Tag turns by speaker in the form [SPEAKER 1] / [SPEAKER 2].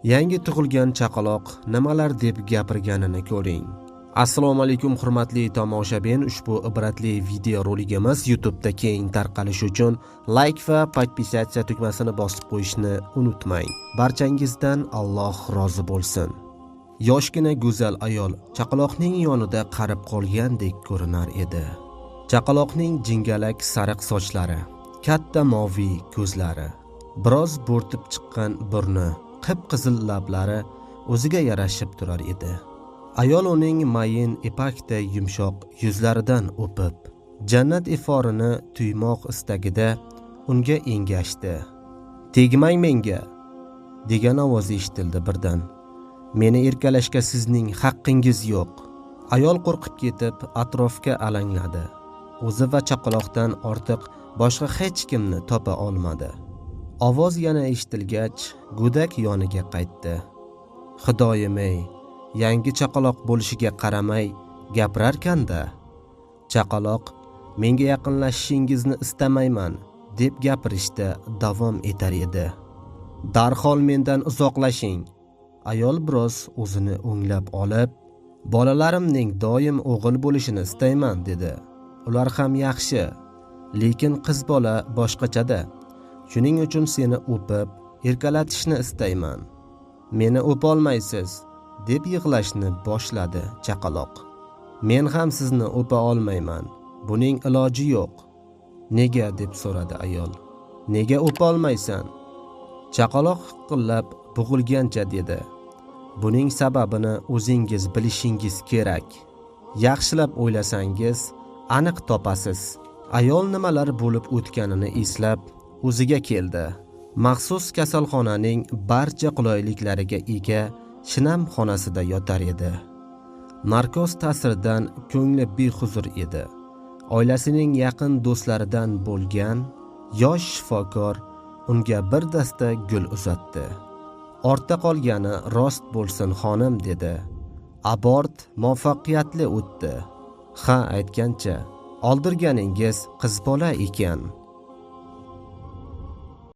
[SPEAKER 1] Yangi tug'ilgan chaqaloq nimalar deb gapirganini ko'ring. Assalomu alaykum hurmatli tomoshabin, ushbu ibratli videoroligimiz YouTube'da keng tarqalishi uchun like va podpisatsiya tugmasini bosib qo'yishni unutmang. Barchangizdan Alloh rozi bo'lsin. Yoshgina go'zal ayol chaqaloqning yonida qarib qolgandek ko'rinar edi. Chaqaloqning jingalak sariq sochlari, katta moviy ko'zlari, biroz bo'rtib chiqqan burni, qip-qizil lablari o'ziga yarashib turar edi. Ayol uning mayin ipakday yumshoq yuzlaridan o'pib, jannat iforini tuymoq istagida unga engashdi. "Tegmang menga!" degan ovoz eshitildi birdan. "Meni erkalashga sizning haqqingiz yo'q." Ayol qo'rqib ketib, atrofga alangladi. O'zi va chaqaloqdan ortiq boshqa hech kimni topa olmadi. Ovoz yana eshitilgach, go'dak yoniga qaytdi. "Xudoyim-ey, yangi chaqaloq bo'lishiga qaramay gapirarkan-da. Chaqaloq, menga yaqinlashishingizni istamayman" deb gapirishda davom etar edi. "Darhol mendan uzoqlashing." Ayol biroz o'zini o'nglab olib, "Bolalarimning doim o'g'il bo'lishini istayman" dedi. "Ular ham yaxshi, lekin qiz bola boshqachada. Shuning uchun seni o'pib, erkalatishni istayman. Meni o'polmaysiz" deb yig'lashni boshladi chaqaloq. "Men ham sizni o'pa olmayman. Buning iloji yo'q." "Nega?" deb so'radi ayol. "Nega o'pa olmaysan?" Chaqaloq hiqillab bo'g'ilgancha dedi. "Buning sababini o'zingiz bilishingiz kerak. Yaxshilab o'ylasangiz, aniq topasiz." Ayol nimalar bo'lib o'tganini eslab o'ziga keldi. Maxsus kasalxonaning barcha qulayliklariga ega shinam xonasida yotar edi. Narkoz ta'siridan ko'ngli behuzur edi. Oilasining yaqin do'stlaridan bo'lgan yosh shifokor unga bir dasta gul uzatdi. "Ortda qolgani rost bo'lsin xonim" dedi. "Abort muvaffaqiyatli o'tdi. Ha, aytgancha, oldirganingiz qiz bola ekan."